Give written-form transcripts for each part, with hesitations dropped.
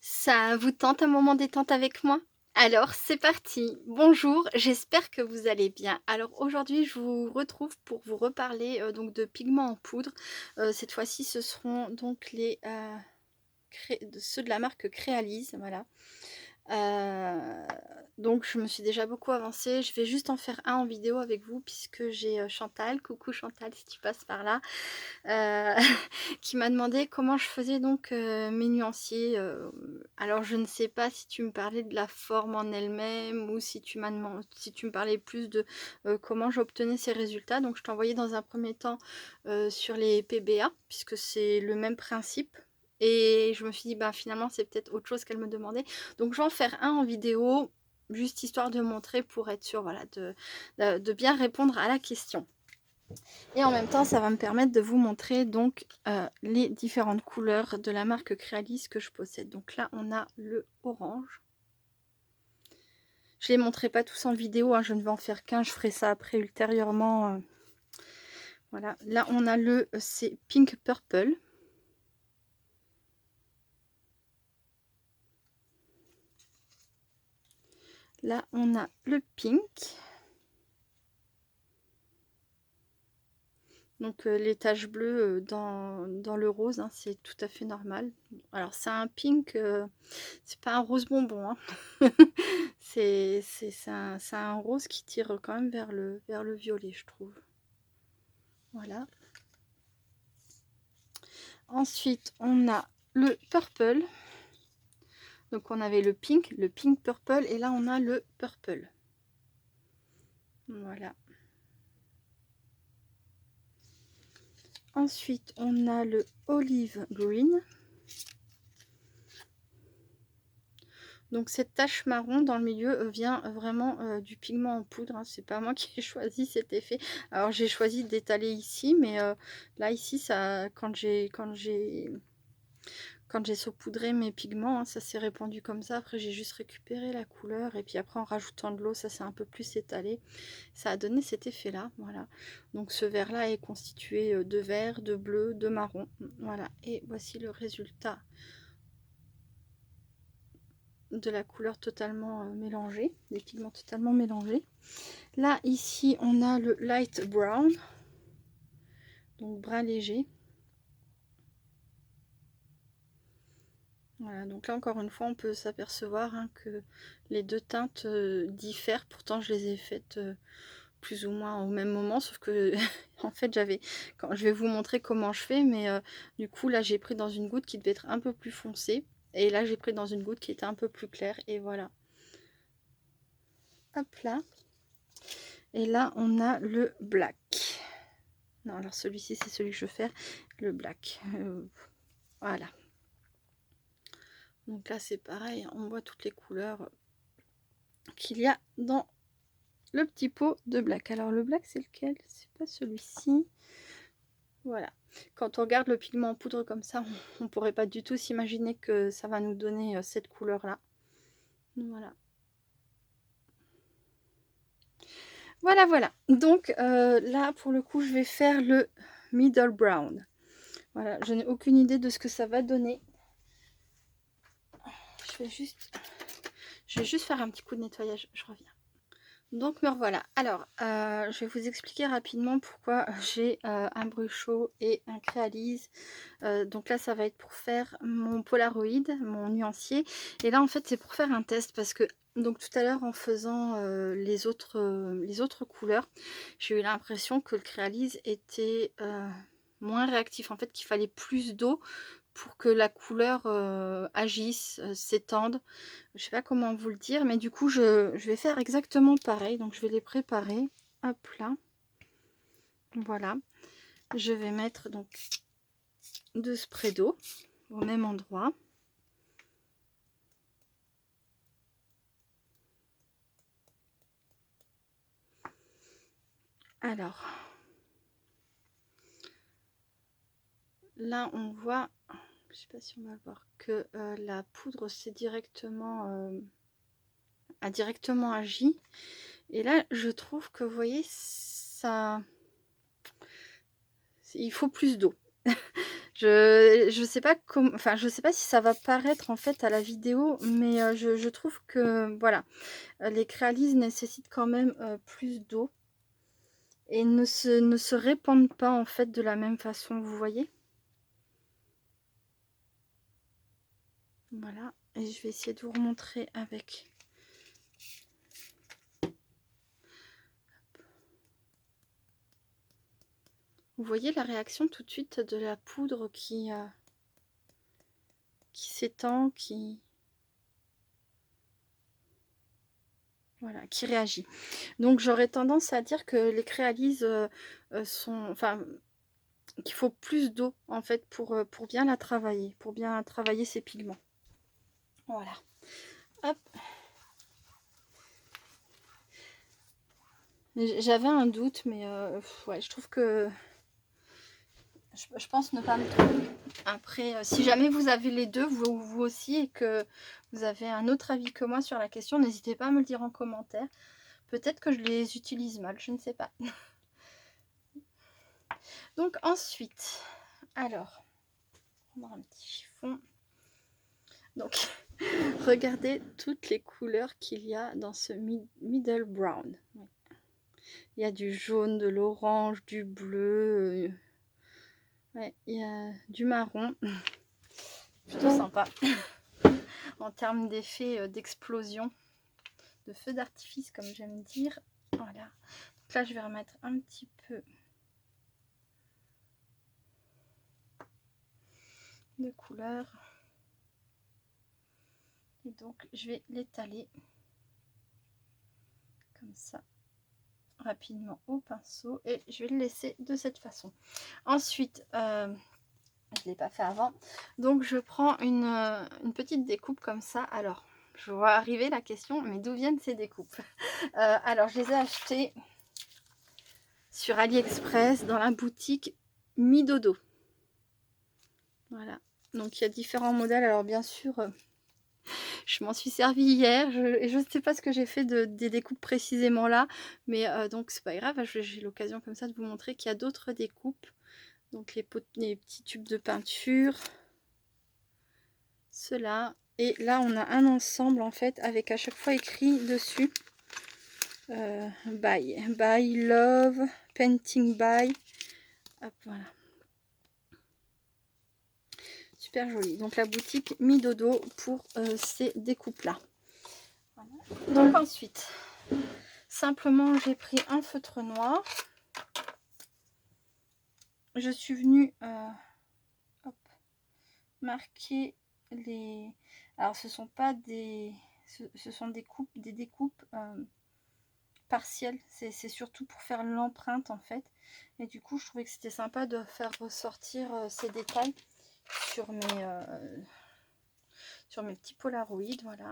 Ça vous tente un moment détente avec moi? Alors c'est parti! Bonjour, j'espère que vous allez bien. Alors aujourd'hui je vous retrouve pour vous reparler, donc de pigments en poudre. Cette fois-ci ce seront donc les, ceux de la marque Crealise, voilà. Heu, donc je me suis déjà beaucoup avancée. Je vais juste en faire un en vidéo avec vous puisque j'ai, Chantal, coucou Chantal si tu passes par là, heu, qui m'a demandé comment je faisais donc, mes nuanciers. Alors je ne sais pas si tu me parlais de la forme en elle-même ou si tu me parlais plus de, comment j'obtenais ces résultats. Donc je t'ai envoyé dans un premier temps, sur les PBA puisque c'est le même principe et je me suis dit: «Ben, finalement c'est peut-être autre chose qu'elle me demandait». Donc je vais en faire un en vidéo, juste histoire de montrer pour être sûre, voilà, de bien répondre à la question. Et en même temps, ça va me permettre de vous montrer donc les différentes couleurs de la marque Crealis que je possède. Donc là, on a le orange. Je ne les montrerai pas tous en vidéo, hein, je ne vais en faire qu'un, je ferai ça après ultérieurement. Voilà, là on a c'est Pink Purple. Là on a le pink. Donc les taches bleues dans le rose, hein, c'est tout à fait normal. Alors c'est un pink, c'est pas un rose bonbon, hein. C'est un rose qui tire quand même vers le violet, je trouve. Voilà. Ensuite, on a le purple. Donc on avait le pink purple, et là on a le purple. Voilà. Ensuite, on a le olive green. Donc cette tache marron dans le milieu vient vraiment du pigment en poudre, hein. C'est pas moi qui ai choisi cet effet. Alors j'ai choisi d'étaler ici, mais là ici, ça, quand j'ai saupoudré mes pigments, hein, ça s'est répandu comme ça. Après j'ai juste récupéré la couleur et puis après en rajoutant de l'eau, ça s'est un peu plus étalé. Ça a donné cet effet là, voilà. Donc ce vert là est constitué de vert, de bleu, de marron, voilà. Et voici le résultat de la couleur totalement mélangée, des pigments totalement mélangés. Là ici on a le light brown, donc brun léger. Voilà, donc là encore une fois on peut s'apercevoir, hein, que les deux teintes diffèrent. Pourtant je les ai faites plus ou moins au même moment, sauf que en fait je vais vous montrer comment je fais, mais du coup là j'ai pris dans une goutte qui devait être un peu plus foncée, et là j'ai pris dans une goutte qui était un peu plus claire, et voilà. Hop là. Et là on a le black. Non, alors celui-ci c'est celui que je veux faire, le black. Voilà. Donc là c'est pareil, on voit toutes les couleurs qu'il y a dans le petit pot de black. Alors le black c'est lequel? C'est pas celui-ci. Voilà. Quand on regarde le pigment en poudre comme ça, on pourrait pas du tout s'imaginer que ça va nous donner cette couleur là. Voilà. Voilà, voilà. Donc là pour le coup je vais faire le middle brown. Voilà, je n'ai aucune idée de ce que ça va donner. Je vais juste faire un petit coup de nettoyage, je reviens. Donc me revoilà. Alors je vais vous expliquer rapidement pourquoi j'ai un brushot et un Crealise. Donc là ça va être pour faire mon Polaroid, mon nuancier, et là en fait c'est pour faire un test, parce que donc tout à l'heure en faisant les autres couleurs, j'ai eu l'impression que le Crealise était moins réactif, en fait qu'il fallait plus d'eau pour que la couleur agisse, s'étende. Je sais pas comment vous le dire, mais du coup je vais faire exactement pareil. Donc je vais les préparer. Hop là. Voilà. Je vais mettre donc 2 sprays d'eau au même endroit. Alors là on voit, je sais pas si on va voir, que la poudre c'est directement a directement agi. Et là je trouve que, vous voyez, ça, il faut plus d'eau. Je sais pas comment, enfin je sais pas si ça va paraître en fait à la vidéo, mais je trouve que voilà, les créalises nécessitent quand même plus d'eau et ne se répandent pas en fait de la même façon, vous voyez? Voilà, et je vais essayer de vous remontrer avec. Vous voyez la réaction tout de suite de la poudre qui s'étend, voilà, qui réagit. Donc j'aurais tendance à dire que les créalises sont, enfin, qu'il faut plus d'eau en fait pour bien la travailler, pour bien travailler ses pigments. Voilà. Hop. J'avais un doute, mais ouais, je trouve que je pense ne pas me tromper. Après, si jamais vous avez les deux, vous aussi, et que vous avez un autre avis que moi sur la question, n'hésitez pas à me le dire en commentaire. Peut-être que je les utilise mal, je ne sais pas. Donc ensuite, alors, on va prendre un petit chiffon. Donc, regardez toutes les couleurs qu'il y a dans ce middle brown. Il y a du jaune, de l'orange, du bleu, ouais, il y a du marron. Plutôt sympa en termes d'effet d'explosion, de feu d'artifice comme j'aime dire. Voilà. Donc là, je vais remettre un petit peu de couleur. Et donc, je vais l'étaler comme ça rapidement au pinceau et je vais le laisser de cette façon. Ensuite, je ne l'ai pas fait avant, donc je prends une petite découpe comme ça. Alors, je vois arriver la question, mais d'où viennent ces découpes? Alors, je les ai achetées sur AliExpress dans la boutique Midodo. Voilà, donc il y a différents modèles. Alors bien sûr, je m'en suis servie hier et je ne sais pas ce que j'ai fait des découpes précisément là, mais donc c'est pas grave, j'ai l'occasion comme ça de vous montrer qu'il y a d'autres découpes. Donc les petits tubes de peinture, ceux-là, et là on a un ensemble en fait avec à chaque fois écrit dessus by love painting by. Hop, voilà, super joli. Donc la boutique Midodo pour ces découpes là. Voilà. Donc ensuite, simplement j'ai pris un feutre noir. Je suis venue marquer les. Alors ce sont pas des. Ce sont des découpes partielles. C'est surtout pour faire l'empreinte en fait. Et du coup, je trouvais que c'était sympa de faire ressortir ces détails sur mes petits polaroïdes. Voilà.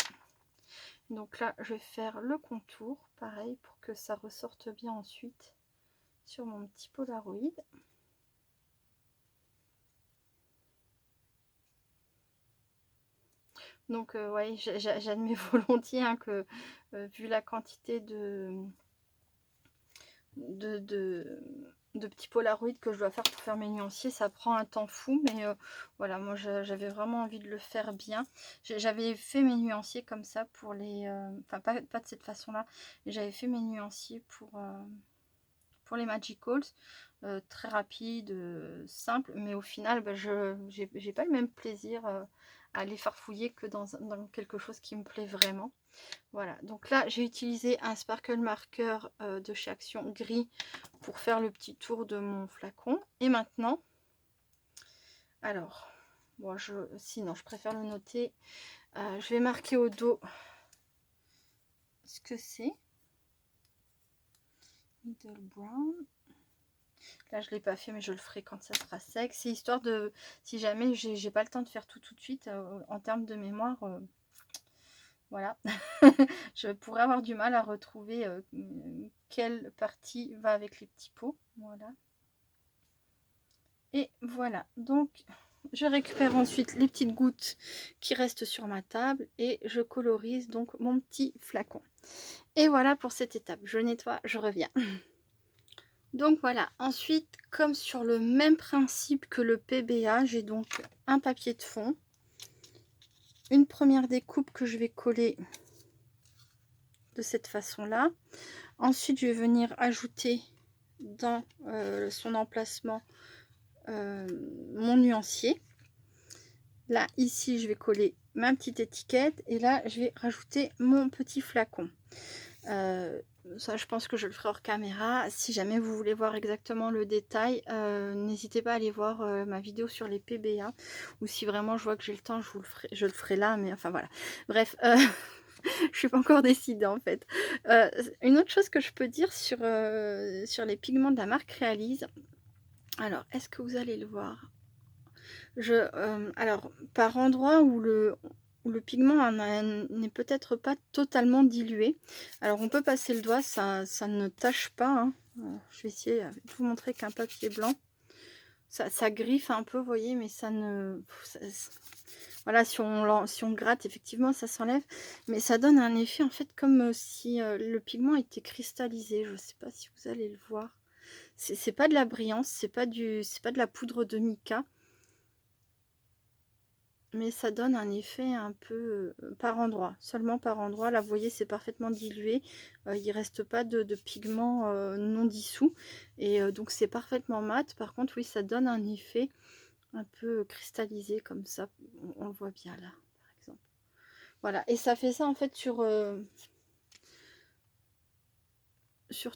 Donc là, je vais faire le contour, pareil, pour que ça ressorte bien ensuite sur mon petit polaroïde. Donc ouais, j'admets volontiers hein, que vu la quantité de petits polaroids que je dois faire pour faire mes nuanciers, ça prend un temps fou, mais voilà, moi j'avais vraiment envie de le faire bien. J'avais fait mes nuanciers comme ça pour les... Enfin pas de cette façon-là, j'avais fait mes nuanciers pour les Magicals, très rapide, simple, mais au final, bah, j'ai pas le même plaisir à les farfouiller que dans quelque chose qui me plaît vraiment. Voilà, donc là j'ai utilisé un sparkle marker de chez Action gris pour faire le petit tour de mon flacon. Et maintenant, alors, bon, sinon je préfère le noter, je vais marquer au dos ce que c'est. Middle brown. Là je l'ai pas fait mais je le ferai quand ça sera sec. C'est histoire de, si jamais j'ai pas le temps de faire tout de suite, en termes de mémoire, voilà, je pourrais avoir du mal à retrouver quelle partie va avec les petits pots. Voilà. Et voilà, donc je récupère ensuite les petites gouttes qui restent sur ma table et je colorise donc mon petit flacon. Et voilà pour cette étape. Je nettoie, je reviens. Donc voilà, ensuite, comme sur le même principe que le PBA, j'ai donc un papier de fond, une première découpe que je vais coller de cette façon-là. Ensuite, je vais venir ajouter dans son emplacement mon nuancier. Là, ici, je vais coller ma petite étiquette et là, je vais rajouter mon petit flacon. Ça, je pense que je le ferai hors caméra. Si jamais vous voulez voir exactement le détail, n'hésitez pas à aller voir ma vidéo sur les PBA. Ou si vraiment je vois que j'ai le temps, je le ferai là. Mais enfin voilà. Bref, je suis pas encore décidée en fait. Une autre chose que je peux dire sur les pigments de la marque Realise. Alors, est-ce que vous allez le voir? Alors, par endroit où le pigment n'est peut-être pas totalement dilué. Alors, on peut passer le doigt, ça ne tâche pas, hein. Je vais essayer de vous montrer qu'un papier blanc. Ça griffe un peu, vous voyez, mais ça ne... voilà, si on gratte, effectivement, ça s'enlève. Mais ça donne un effet, en fait, comme si le pigment était cristallisé. Je ne sais pas si vous allez le voir. C'est pas de la brillance, c'est pas de la poudre de mica. Mais ça donne un effet un peu par endroit, seulement par endroit. Là, vous voyez, c'est parfaitement dilué. Il reste pas de pigment non dissous. Et donc, c'est parfaitement mat. Par contre, oui, ça donne un effet un peu cristallisé comme ça. On le voit bien là, par exemple. Voilà. Et ça fait ça, en fait, sur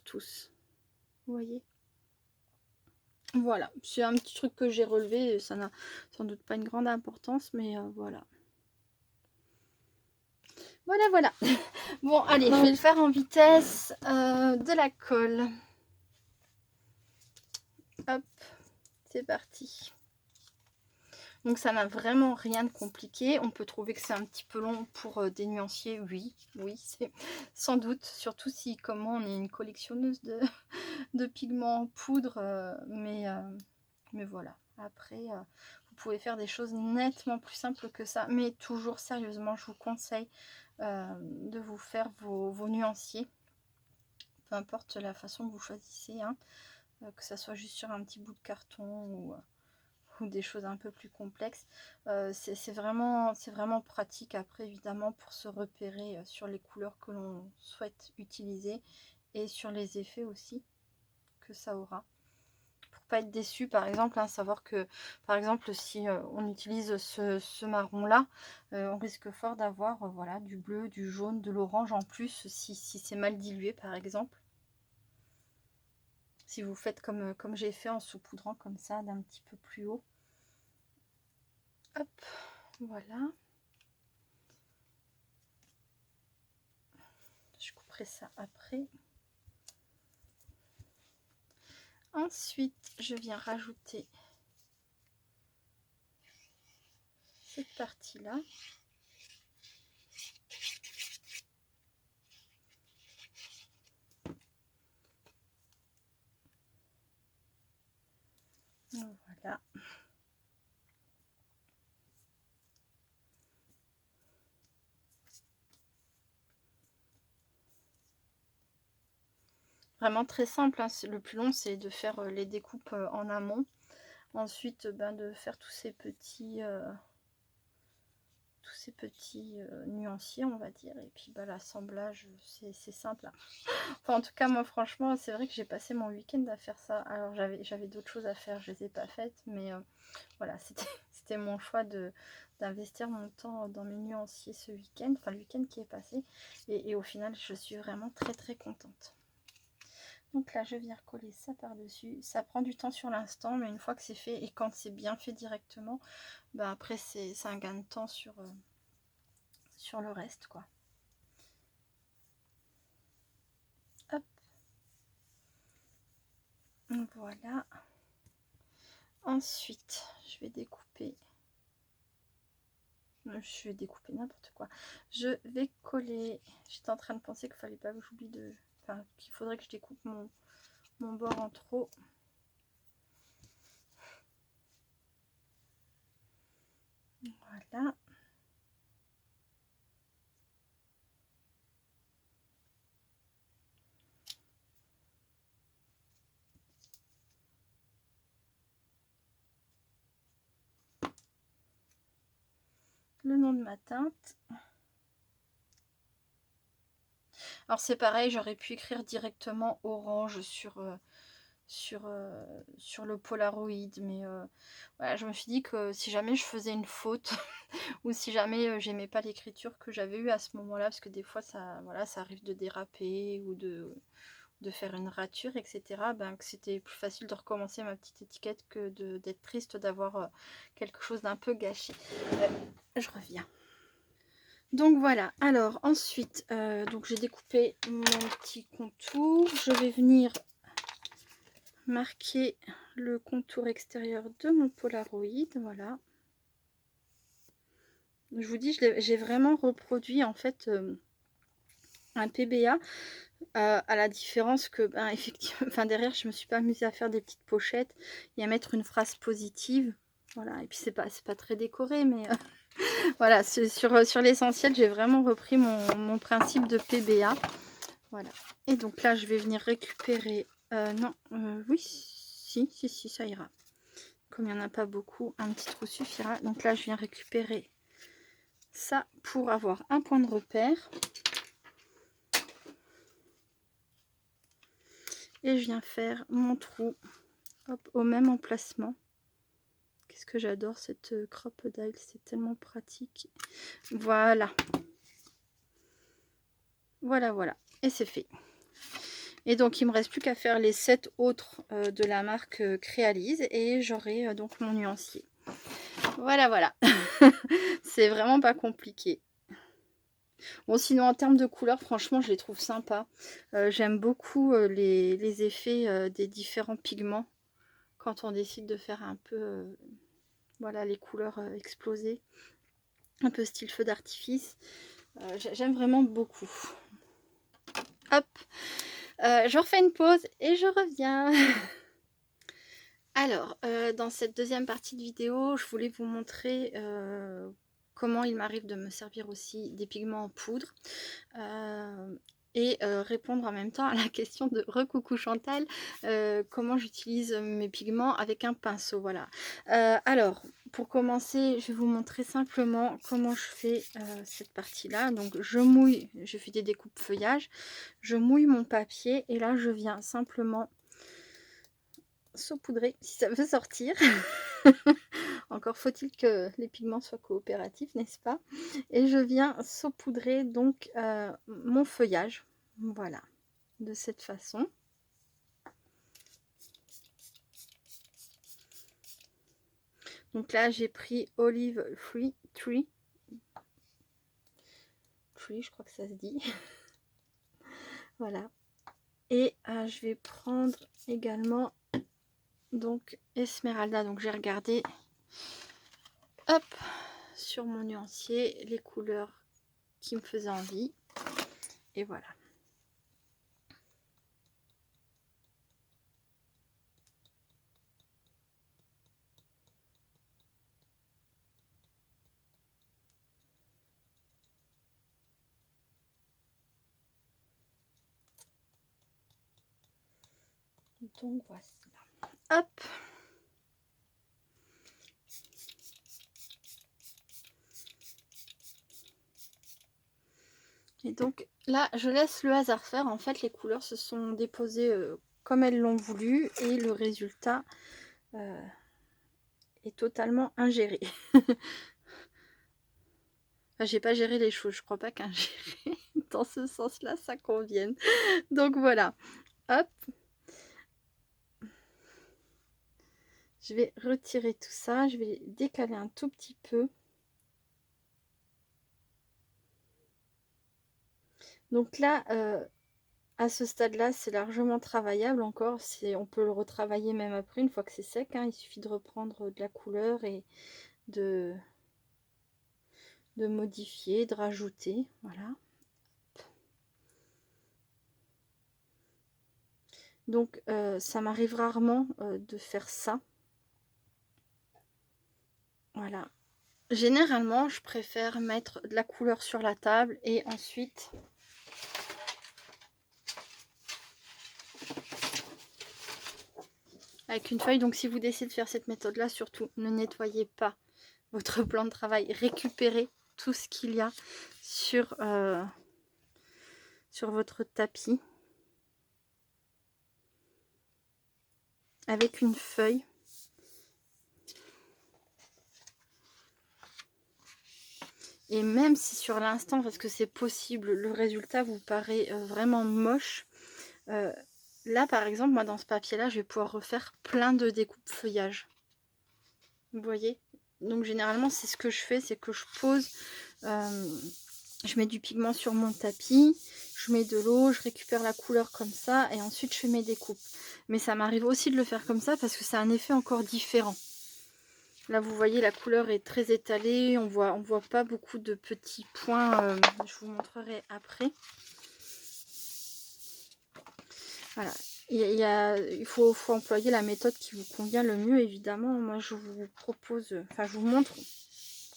tous. Vous voyez? Voilà. C'est un petit truc que j'ai relevé. Ça n'a sans doute pas une grande importance, mais voilà. Voilà, voilà. Bon, allez, je vais le faire en vitesse de la colle. Hop, c'est parti. Donc ça n'a vraiment rien de compliqué. On peut trouver que c'est un petit peu long pour des nuanciers. Oui, c'est sans doute. Surtout si, comme moi, on est une collectionneuse de pigments en poudre. Mais voilà. Après, vous pouvez faire des choses nettement plus simples que ça. Mais toujours, sérieusement, je vous conseille de vous faire vos nuanciers. Peu importe la façon que vous choisissez, hein, que ça soit juste sur un petit bout de carton ou des choses un peu plus complexes. C'est vraiment pratique après, évidemment, pour se repérer sur les couleurs que l'on souhaite utiliser et sur les effets aussi que ça aura. Pour pas être déçu, par exemple, hein, savoir que, par exemple, si on utilise ce marron-là, on risque fort d'avoir voilà, du bleu, du jaune, de l'orange en plus, si c'est mal dilué, par exemple. Si vous faites comme j'ai fait en saupoudrant comme ça, d'un petit peu plus haut. Hop, voilà. Je couperai ça après. Ensuite, je viens rajouter cette partie-là. Voilà. Vraiment très simple, hein. Le plus long, c'est de faire les découpes en amont. Ensuite, de faire tous ces petits nuanciers, on va dire. Et puis l'assemblage, c'est simple, hein. Enfin, en tout cas, moi, franchement, c'est vrai que j'ai passé mon week-end à faire ça. Alors, j'avais d'autres choses à faire, je les ai pas faites. Mais voilà, c'était mon choix d'investir mon temps dans mes nuanciers ce week-end. Enfin, le week-end qui est passé. Et au final, je suis vraiment très, très contente. Donc là, je viens recoller ça par-dessus. Ça prend du temps sur l'instant, mais une fois que c'est fait, et quand c'est bien fait directement, après, c'est un gain de temps sur le reste, quoi. Hop. Voilà. Ensuite, je vais découper. Je vais découper n'importe quoi. Je vais coller. J'étais en train de penser qu'il fallait pas que j'oublie de... Enfin, qu'il faudrait que je découpe mon bord en trop. Voilà. le nom de ma teinte. Alors c'est pareil, j'aurais pu écrire directement orange sur le Polaroid, mais voilà, je me suis dit que si jamais je faisais une faute ou si jamais j'aimais pas l'écriture que j'avais eue à ce moment-là, parce que des fois ça, voilà, ça arrive de déraper ou de faire une rature, etc., ben, que c'était plus facile de recommencer ma petite étiquette que d'être triste d'avoir quelque chose d'un peu gâché. Je reviens. Donc voilà, alors ensuite, donc j'ai découpé mon petit contour. Je vais venir marquer le contour extérieur de mon Polaroid, voilà. Je vous dis, j'ai vraiment reproduit en fait un PBA, à la différence que, ben, effectivement, enfin derrière, je me suis pas amusée à faire des petites pochettes et à mettre une phrase positive, voilà. Et puis c'est pas très décoré, mais voilà, sur l'essentiel, j'ai vraiment repris mon principe de PBA, voilà. Et donc là, je vais venir récupérer, non, oui, si, ça ira. Comme il n'y en a pas beaucoup, un petit trou suffira. Donc là, je viens récupérer ça pour avoir un point de repère. Et je viens faire mon trou, hop, au même emplacement. Qu'est-ce que j'adore cette crocodile, c'est tellement pratique. Voilà. Voilà. Et c'est fait. Et donc, il me reste plus qu'à faire les 7 autres de la marque Crealise. Et j'aurai donc mon nuancier. Voilà. C'est vraiment pas compliqué. Bon, sinon en termes de couleurs, franchement, je les trouve sympas. J'aime beaucoup les effets des différents pigments quand on décide de faire un peu, voilà, les couleurs explosées, un peu style feu d'artifice. J'aime vraiment beaucoup. Hop, je refais une pause et je reviens. Alors, dans cette deuxième partie de vidéo, je voulais vous montrer comment il m'arrive de me servir aussi des pigments en poudre. Et répondre en même temps à la question de recoucou Chantal, comment j'utilise mes pigments avec un pinceau, voilà. Alors, pour commencer, je vais vous montrer simplement comment je fais cette partie-là. Donc, je fais des découpes feuillage, je mouille mon papier et là, je viens simplement saupoudrer si ça veut sortir. Encore faut-il que les pigments soient coopératifs, n'est-ce pas? Et je viens saupoudrer donc mon feuillage, voilà, de cette façon. Donc là, j'ai pris Olive Tree, je crois que ça se dit. Voilà. Et je vais prendre également donc Esmeralda. Donc j'ai regardé, hop, sur mon nuancier les couleurs qui me faisaient envie. Et voilà. Donc voici. Hop. Et donc là, je laisse le hasard faire. En fait, les couleurs se sont déposées comme elles l'ont voulu et le résultat est totalement ingéré. Enfin, j'ai pas géré les choses, je crois pas qu'ingérer dans ce sens-là, ça convienne. Donc voilà, hop. Je vais retirer tout ça, je vais décaler un tout petit peu. Donc là, à ce stade-là, c'est largement travaillable encore. On peut le retravailler même après, une fois que c'est sec, hein. Il suffit de reprendre de la couleur et de modifier, de rajouter, voilà. Donc ça m'arrive rarement de faire ça. Voilà. Généralement, je préfère mettre de la couleur sur la table et ensuite avec une feuille. Donc si vous décidez de faire cette méthode là, surtout ne nettoyez pas votre plan de travail, récupérez tout ce qu'il y a sur, sur votre tapis avec une feuille. Et même si sur l'instant, parce que c'est possible, le résultat vous paraît vraiment moche, là par exemple, moi dans ce papier-là, je vais pouvoir refaire plein de découpes feuillage. Vous voyez? Donc généralement, c'est ce que je fais, c'est que je pose, je mets du pigment sur mon tapis, je mets de l'eau, je récupère la couleur comme ça, et ensuite je fais mes découpes. Mais ça m'arrive aussi de le faire comme ça parce que c'est un effet encore différent. Là, vous voyez, la couleur est très étalée. On voit pas beaucoup de petits points. Je vous montrerai après. Voilà. Il faut employer la méthode qui vous convient le mieux, évidemment. Moi, je vous propose, enfin, je vous montre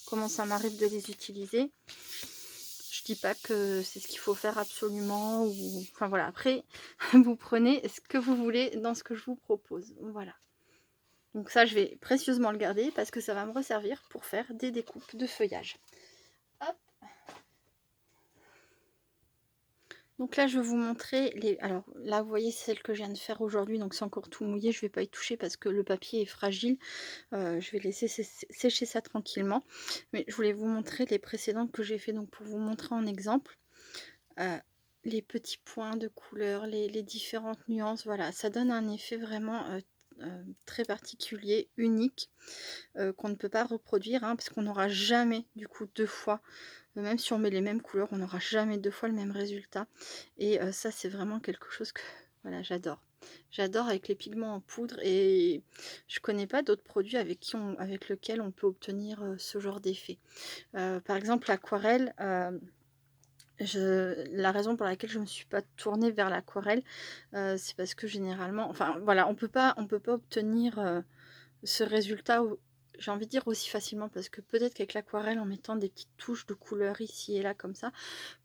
comment ça m'arrive de les utiliser. Je dis pas que c'est ce qu'il faut faire absolument. Enfin, voilà. Après, vous prenez ce que vous voulez dans ce que je vous propose. Voilà. Donc ça, je vais précieusement le garder parce que ça va me resservir pour faire des découpes de feuillage. Hop. Donc là, je vais vous montrer les... Alors là, vous voyez, c'est celle que je viens de faire aujourd'hui. Donc c'est encore tout mouillé. Je ne vais pas y toucher parce que le papier est fragile. Je vais laisser sécher ça tranquillement. Mais je voulais vous montrer les précédentes que j'ai fait. Donc pour vous montrer en exemple. Les petits points de couleur, les différentes nuances. Voilà, ça donne un effet vraiment... très particulier, unique, qu'on ne peut pas reproduire, hein, parce qu'on n'aura jamais du coup deux fois, même si on met les mêmes couleurs, on n'aura jamais deux fois le même résultat. Et ça, c'est vraiment quelque chose que voilà, j'adore. J'adore avec les pigments en poudre, et je connais pas d'autres produits avec lesquels on peut obtenir ce genre d'effet. Par exemple, l'aquarelle. La raison pour laquelle je ne me suis pas tournée vers l'aquarelle, c'est parce que généralement, enfin voilà, on peut pas obtenir ce résultat, j'ai envie de dire aussi facilement, parce que peut-être qu'avec l'aquarelle, en mettant des petites touches de couleur ici et là comme ça,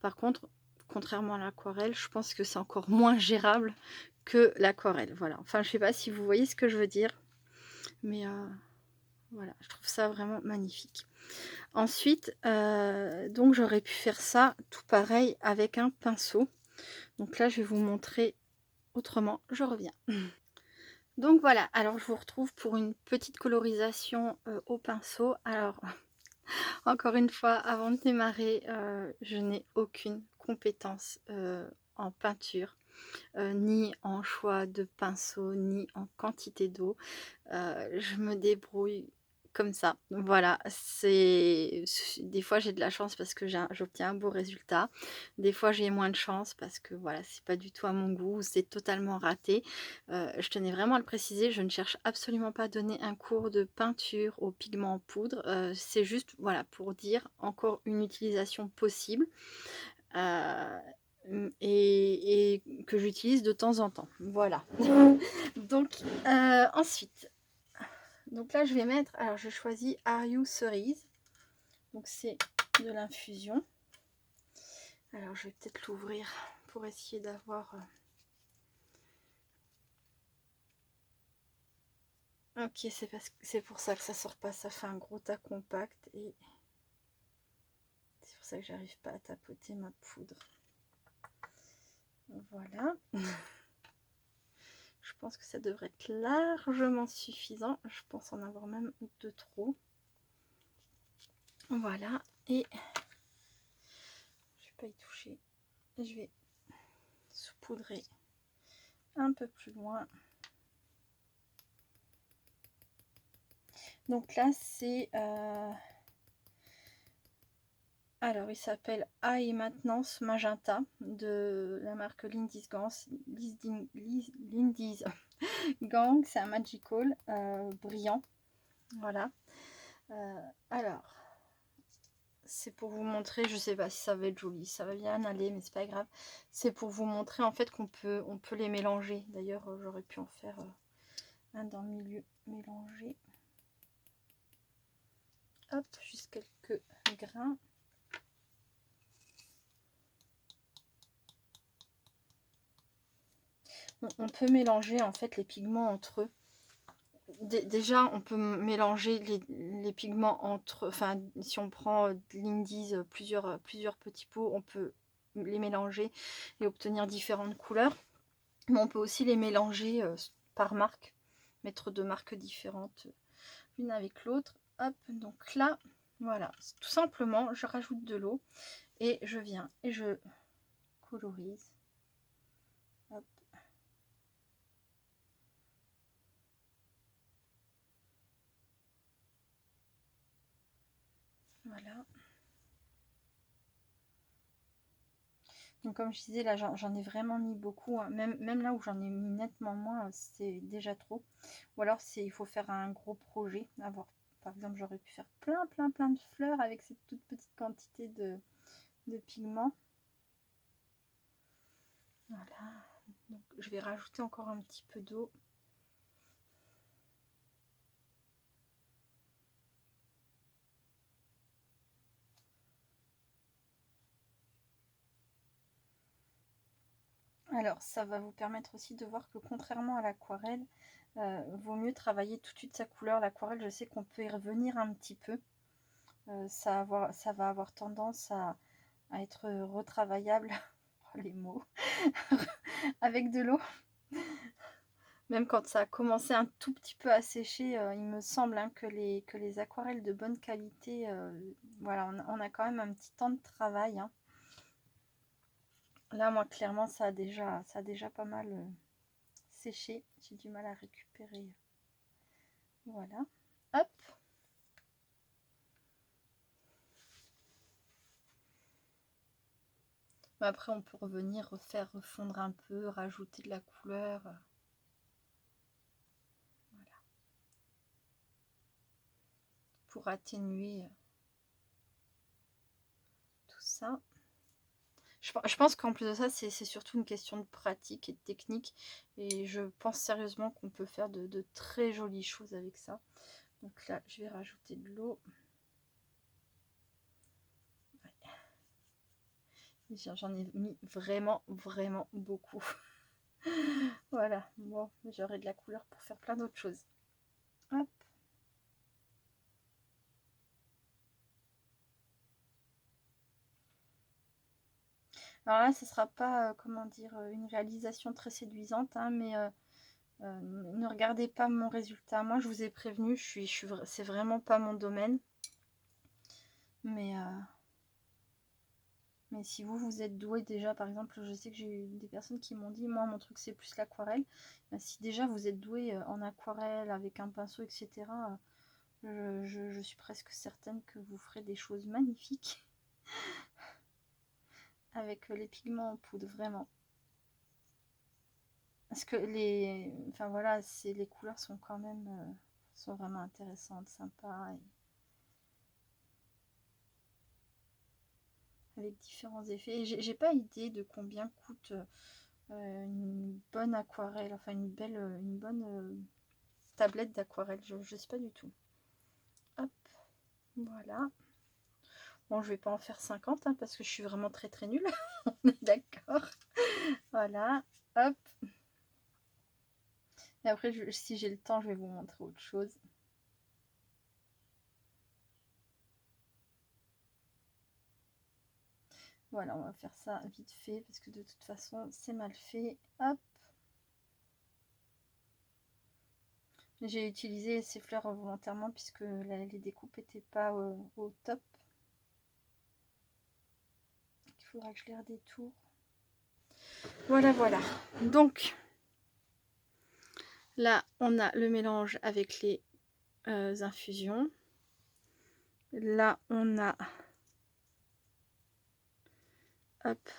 par contre, contrairement à l'aquarelle, je pense que c'est encore moins gérable que l'aquarelle. Voilà, enfin je sais pas si vous voyez ce que je veux dire, mais voilà, je trouve ça vraiment magnifique. Ensuite, donc j'aurais pu faire ça tout pareil avec un pinceau. Donc là, je vais vous montrer autrement. Je reviens. Donc voilà, alors je vous retrouve pour une petite colorisation au pinceau. Alors, encore une fois, avant de démarrer, je n'ai aucune compétence en peinture, ni en choix de pinceau, ni en quantité d'eau. Je me débrouille comme ça. Voilà, des fois j'ai de la chance parce que j'obtiens un beau résultat. Des fois j'ai moins de chance parce que voilà, c'est pas du tout à mon goût, c'est totalement raté. Je tenais vraiment à le préciser, je ne cherche absolument pas à donner un cours de peinture au pigment en poudre. C'est juste voilà pour dire encore une utilisation possible. Et que j'utilise de temps en temps. Voilà. Donc ensuite, donc là je vais mettre, alors je choisis Are You Cerise. Donc c'est de l'infusion. Alors je vais peut-être l'ouvrir pour essayer d'avoir... Ok, c'est pour ça que ça sort pas, ça fait un gros tas compact et c'est pour ça que j'arrive pas à tapoter ma poudre. Voilà. Je pense que ça devrait être largement suffisant. Je pense en avoir même de trop. Voilà. Et je vais pas y toucher. Je vais saupoudrer un peu plus loin. Donc là, c'est... alors, il s'appelle Eye Maintenance Magenta de la marque Lindy's Gang. Lindy's Gang, c'est un magical brillant. Voilà. Alors, c'est pour vous montrer, je sais pas si ça va être joli, ça va bien aller, mais c'est pas grave. C'est pour vous montrer en fait on peut les mélanger. D'ailleurs, j'aurais pu en faire un dans le milieu mélangé. Hop, juste quelques grains. On peut mélanger en fait les pigments entre eux. Déjà, on peut mélanger les pigments entre, enfin, si on prend de l'indies, plusieurs petits pots, on peut les mélanger et obtenir différentes couleurs. Mais on peut aussi les mélanger par marque, mettre deux marques différentes l'une avec l'autre. Hop, donc là, voilà, tout simplement, je rajoute de l'eau et je viens et je colorise. Hop. Voilà. Donc comme je disais, là j'en ai vraiment mis beaucoup, hein. Même là où j'en ai mis nettement moins, c'est déjà trop. Ou alors il faut faire un gros projet, avoir, par exemple j'aurais pu faire plein de fleurs avec cette toute petite quantité de pigments. Voilà, donc je vais rajouter encore un petit peu d'eau. Alors ça va vous permettre aussi de voir que contrairement à l'aquarelle, vaut mieux travailler tout de suite sa couleur. L'aquarelle, je sais qu'on peut y revenir un petit peu. Ça va avoir tendance à être retravaillable, les mots, avec de l'eau. Même quand ça a commencé un tout petit peu à sécher, il me semble, hein, que les aquarelles de bonne qualité, voilà, on a quand même un petit temps de travail, hein. Là, moi, clairement, ça a déjà pas mal séché. J'ai du mal à récupérer. Voilà. Hop. Après, on peut revenir, refaire refondre un peu, rajouter de la couleur. Voilà. Pour atténuer tout ça. Je pense qu'en plus de ça, c'est surtout une question de pratique et de technique. Et je pense sérieusement qu'on peut faire de très jolies choses avec ça. Donc là, je vais rajouter de l'eau. Ouais. J'en ai mis vraiment beaucoup. Voilà, bon, j'aurai de la couleur pour faire plein d'autres choses. Hop. Alors là, ce sera pas, comment dire, une réalisation très séduisante, hein, mais ne regardez pas mon résultat. Moi, je vous ai prévenu, c'est vraiment pas mon domaine. Mais si vous êtes doué déjà, par exemple, je sais que j'ai eu des personnes qui m'ont dit, moi, mon truc, c'est plus l'aquarelle. Ben, si déjà vous êtes doué en aquarelle, avec un pinceau, etc., je suis presque certaine que vous ferez des choses magnifiques avec les pigments en poudre, vraiment. Parce que enfin voilà, les couleurs sont quand même sont vraiment intéressantes, sympas, avec différents effets. Et j'ai pas idée de combien coûte une bonne aquarelle, enfin une bonne tablette d'aquarelle, je sais pas du tout. Hop, voilà. Bon, je vais pas en faire 50 hein, parce que je suis vraiment très nulle. On est d'accord. Voilà, hop. Et après, si j'ai le temps, je vais vous montrer autre chose. Voilà, on va faire ça vite fait parce que de toute façon, c'est mal fait. Hop. J'ai utilisé ces fleurs volontairement puisque les découpes n'étaient pas au top. Il faudra que je les redétourne. Voilà. Donc, là, on a le mélange avec les infusions. Là, on a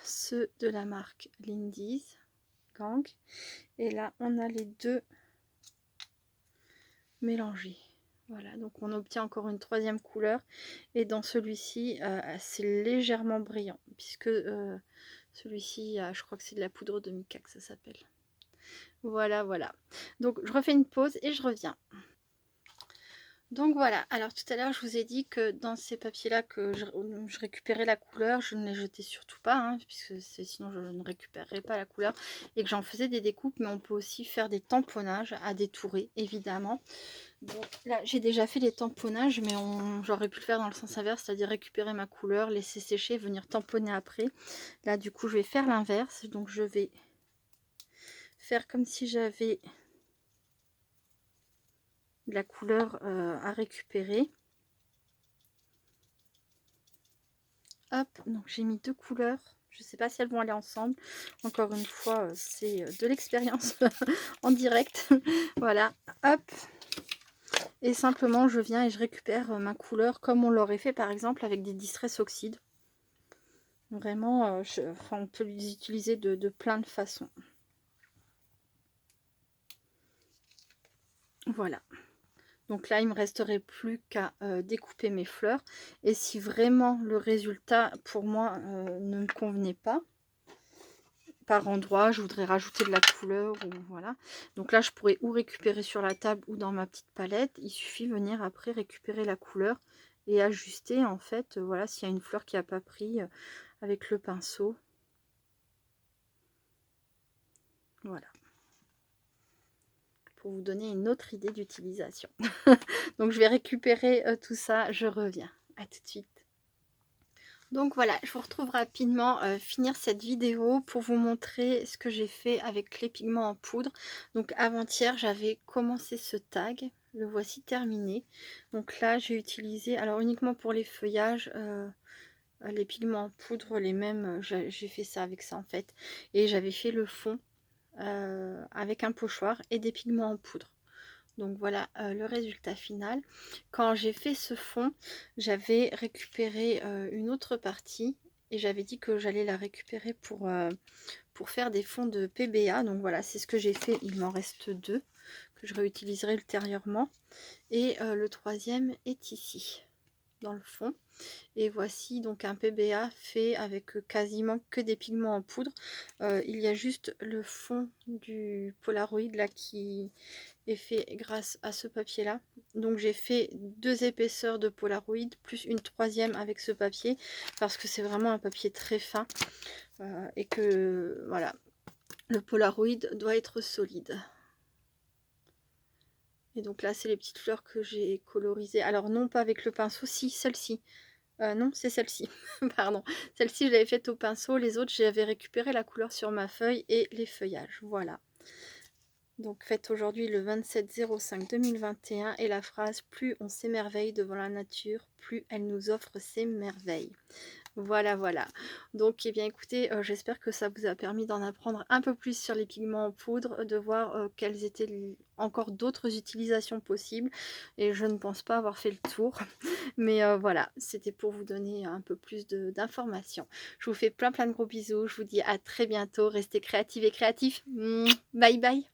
ceux de la marque Lindy's Gang. Et là, on a les deux mélangés. Voilà, donc on obtient encore une troisième couleur. Et dans celui-ci, c'est légèrement brillant, puisque celui-ci, je crois que c'est de la poudre de mica que ça s'appelle. Voilà. Donc je refais une pause et je reviens. Donc voilà, alors tout à l'heure je vous ai dit que dans ces papiers-là que je récupérais la couleur, je ne les jetais surtout pas, hein, puisque sinon je ne récupérerais pas la couleur, et que j'en faisais des découpes, mais on peut aussi faire des tamponnages à détourer, évidemment. Donc là j'ai déjà fait les tamponnages, mais j'aurais pu le faire dans le sens inverse, c'est-à-dire récupérer ma couleur, laisser sécher, venir tamponner après. Là du coup je vais faire l'inverse, donc je vais faire comme si j'avais de la couleur à récupérer. Hop, donc j'ai mis deux couleurs. Je ne sais pas si elles vont aller ensemble. Encore une fois, c'est de l'expérience en direct. Voilà, hop. Et simplement, je viens et je récupère ma couleur comme on l'aurait fait par exemple avec des Distress Oxyde. Vraiment, enfin, on peut les utiliser de plein de façons. Voilà. Donc là, il me resterait plus qu'à découper mes fleurs. Et si vraiment le résultat, pour moi, ne me convenait pas, par endroit, je voudrais rajouter de la couleur, ou voilà. Donc là, je pourrais ou récupérer sur la table ou dans ma petite palette. Il suffit de venir après récupérer la couleur et ajuster, en fait, voilà, s'il y a une fleur qui n'a pas pris avec le pinceau. Voilà. Pour vous donner une autre idée d'utilisation. Donc je vais récupérer tout ça, je reviens. À tout de suite. Donc voilà, je vous retrouve rapidement finir cette vidéo pour vous montrer ce que j'ai fait avec les pigments en poudre. Donc avant-hier, j'avais commencé ce tag, le voici terminé. Donc là, j'ai utilisé, alors uniquement pour les feuillages, les pigments en poudre, les mêmes, j'ai fait ça avec ça en fait. Et j'avais fait le fond avec un pochoir et des pigments en poudre. Donc voilà le résultat final. Quand j'ai fait ce fond, j'avais récupéré une autre partie et j'avais dit que j'allais la récupérer pour faire des fonds de PBA. Donc voilà, c'est ce que j'ai fait. Il m'en reste deux que je réutiliserai ultérieurement. Et le troisième est ici, dans le fond. Et voici donc un PBA fait avec quasiment que des pigments en poudre. Il y a juste le fond du Polaroid là qui est fait grâce à ce papier là. Donc j'ai fait deux épaisseurs de Polaroid plus une troisième avec ce papier parce que c'est vraiment un papier très fin et que voilà, le Polaroid doit être solide. Et donc là c'est les petites fleurs que j'ai colorisées, alors non pas avec le pinceau, si celle-ci. Non, c'est celle-ci, pardon. Celle-ci, je l'avais faite au pinceau. Les autres, j'avais récupéré la couleur sur ma feuille et les feuillages. Voilà. Donc, faite aujourd'hui le 27/05/2021. Et la phrase « Plus on s'émerveille devant la nature, plus elle nous offre ses merveilles ». Voilà, voilà. Donc, eh bien, écoutez, j'espère que ça vous a permis d'en apprendre un peu plus sur les pigments en poudre, de voir quelles étaient encore d'autres utilisations possibles. Et je ne pense pas avoir fait le tour. Mais voilà, c'était pour vous donner un peu plus d'informations. Je vous fais plein de gros bisous. Je vous dis à très bientôt. Restez créatives et créatifs. Bye bye.